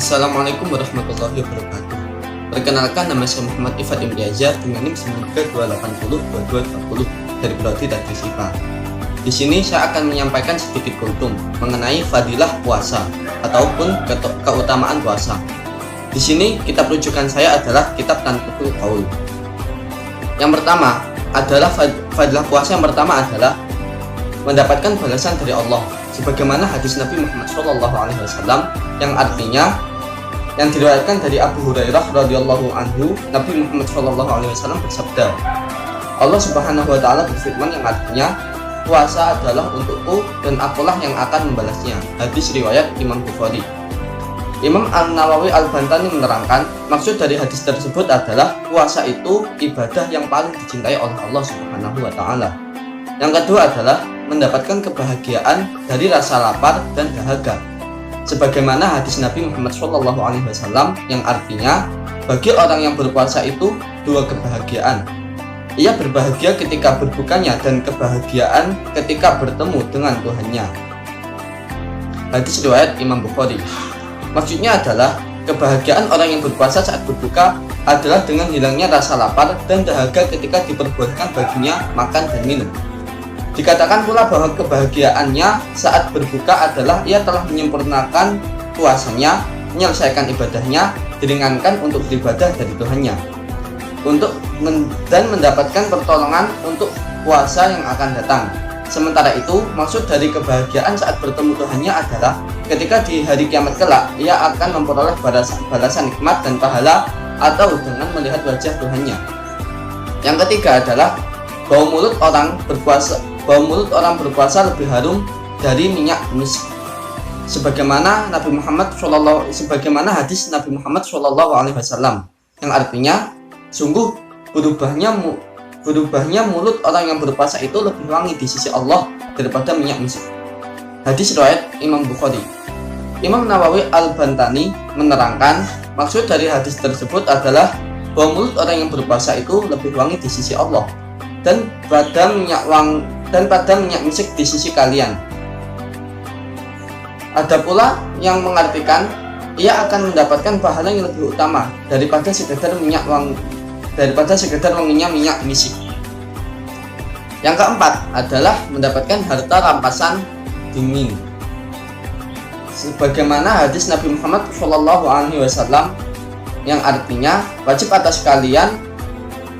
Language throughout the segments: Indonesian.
Assalamualaikum warahmatullahi wabarakatuh. Perkenalkan, nama saya Muhammad Ifat Imtiazar dengan NIM 9328022240 dari Prodi Teknik IPA. Di sini saya akan menyampaikan sedikit kultum mengenai fadilah puasa ataupun keutamaan puasa. Di sini kitab rujukan saya adalah kitab Tanqiqul Qaul. Yang pertama adalah fadilah puasa, yang pertama adalah mendapatkan balasan dari Allah, sebagaimana hadis Nabi Muhammad SAW yang artinya, yang diriwayatkan dari Abu Hurairah radhiyallahu anhu, Nabi Muhammad SAW bersabda, Allah Subhanahu wa taala berfirman yang artinya, puasa adalah untukku dan akulah yang akan membalasnya. Hadis riwayat Imam Bukhari. Imam An-Nawawi Al-Bantani menerangkan, maksud dari hadis tersebut adalah puasa itu ibadah yang paling dicintai oleh Allah Subhanahu wa taala. Yang kedua adalah mendapatkan kebahagiaan dari rasa lapar dan dahaga, sebagaimana hadis Nabi Muhammad SAW yang artinya, bagi orang yang berpuasa itu dua kebahagiaan. Ia berbahagia ketika berbukanya dan kebahagiaan ketika bertemu dengan Tuhannya. Hadis riwayat Imam Bukhari. Maksudnya adalah kebahagiaan orang yang berpuasa saat berbuka adalah dengan hilangnya rasa lapar dan dahaga ketika diperbolehkan baginya makan dan minum. Dikatakan pula bahwa kebahagiaannya saat berbuka adalah ia telah menyempurnakan puasanya, menyelesaikan ibadahnya, diringankan untuk beribadah dari Tuhannya, dan mendapatkan pertolongan untuk puasa yang akan datang. Sementara itu, maksud dari kebahagiaan saat bertemu Tuhannya adalah ketika di hari kiamat kelak, ia akan memperoleh balasan nikmat dan pahala atau dengan melihat wajah Tuhannya. Yang ketiga adalah bau mulut orang berpuasa lebih harum dari minyak misk, sebagaimana hadis Nabi Muhammad SAW yang artinya, sungguh berubahnya mulut orang yang berpuasa itu lebih wangi di sisi Allah daripada minyak misk. Hadis riwayat Imam Bukhari. Imam Nawawi Al-Bantani menerangkan, maksud dari hadis tersebut adalah bahwa mulut orang yang berpuasa itu lebih wangi di sisi Allah dan pada minyak misik di sisi kalian. Ada pula yang mengartikan ia akan mendapatkan pahala yang lebih utama daripada sekedar wanginya minyak misik. Yang keempat adalah mendapatkan harta rampasan dingin, sebagaimana hadis Nabi Muhammad SAW yang artinya, wajib atas kalian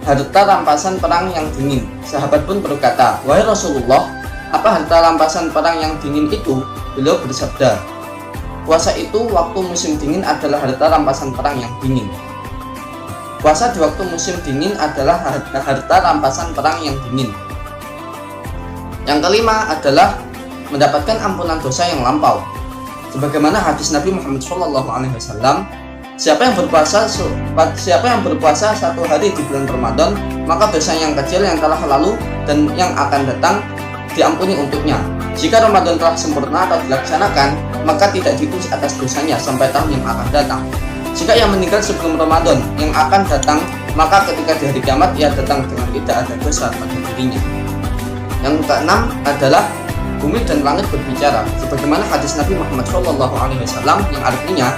harta rampasan perang yang dingin. Sahabat pun berkata, wahai Rasulullah, apa harta rampasan perang yang dingin itu? Beliau bersabda, puasa itu waktu musim dingin adalah harta rampasan perang yang dingin. Puasa di waktu musim dingin adalah harta rampasan perang yang dingin. Yang kelima adalah mendapatkan ampunan dosa yang lampau, sebagaimana hadis Nabi Muhammad SAW, Siapa yang berpuasa satu hari di bulan Ramadan, maka dosa yang kecil yang telah lalu dan yang akan datang diampuni untuknya. Jika Ramadan telah sempurna atau dilaksanakan, maka tidak ditulis atas dosanya sampai tahun yang akan datang. Jika ia meninggal sebelum Ramadan yang akan datang, maka ketika di hari kiamat ia datang dengan tidak ada dosa pada dirinya. Yang keenam adalah bumi dan langit berbicara, sebagaimana hadis Nabi Muhammad SAW yang artinya,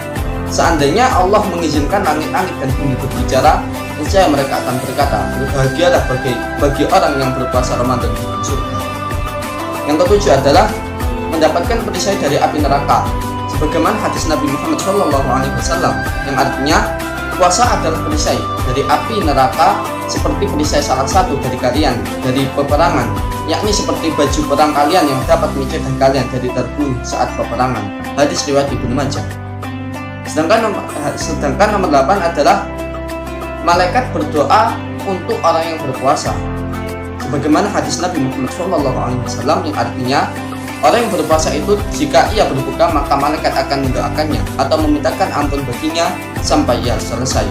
seandainya Allah mengizinkan langit-langit dan bumi berbicara, niscaya mereka akan berkata, berbahagialah bagi orang yang berpuasa Ramadan di surga. Yang ketujuh adalah mendapatkan perisai dari api neraka, sebagaimana hadis Nabi Muhammad SAW yang artinya, puasa adalah perisai dari api neraka seperti perisai salah satu dari kalian dari peperangan, yakni seperti baju perang kalian yang dapat mencegah kalian dari terbunuh saat peperangan. Hadis riwayat Ibnu Majah. Sedangkan nomor 8 adalah malaikat berdoa untuk orang yang berpuasa, sebagaimana hadis Nabi Muhammad SAW yang artinya, orang yang berpuasa itu jika ia berbuka maka malaikat akan mendoakannya atau memintakan ampun baginya sampai ia selesai.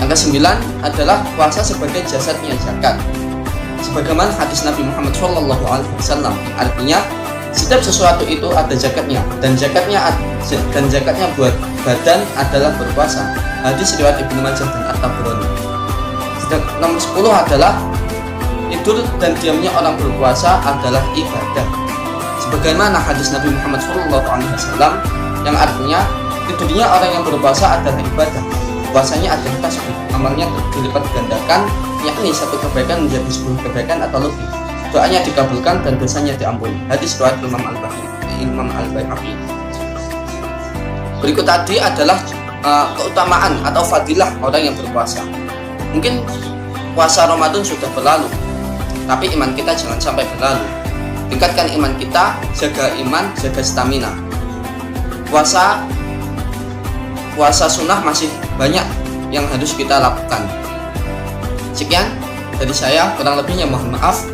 Yang kesembilan adalah puasa sebagai jasadnya zakat, sebagaimana hadis Nabi Muhammad SAW yang artinya, setiap sesuatu itu ada zakatnya dan zakatnya buat badan adalah berpuasa. Hadis riwayat Ibnu Majah dan At-Tabrani. Nomor 10 adalah tidur dan diamnya orang berpuasa adalah ibadah, sebagaimana hadis Nabi Muhammad SAW yang artinya, Tidurnya orang yang berpuasa adalah ibadah. Puasanya adalah tasbih, amalnya dilipat gandakan, yakni satu kebaikan menjadi 10 kebaikan atau lebih. Doanya dikabulkan dan dosanya diampuni. Hadis riwayat Imam Al-Baihaqi. Berikut tadi adalah keutamaan atau fadilah orang yang berpuasa. Mungkin puasa Ramadan sudah berlalu, tapi iman kita jangan sampai berlalu. Tingkatkan iman kita, jaga iman, jaga stamina. Puasa sunnah masih banyak yang harus kita lakukan. Sekian dari saya, kurang lebihnya mohon maaf.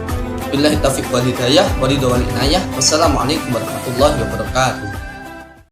Billahi taufiq wal hidayah, waridho wal inayah. Wassalamualaikum warahmatullahi wabarakatuh.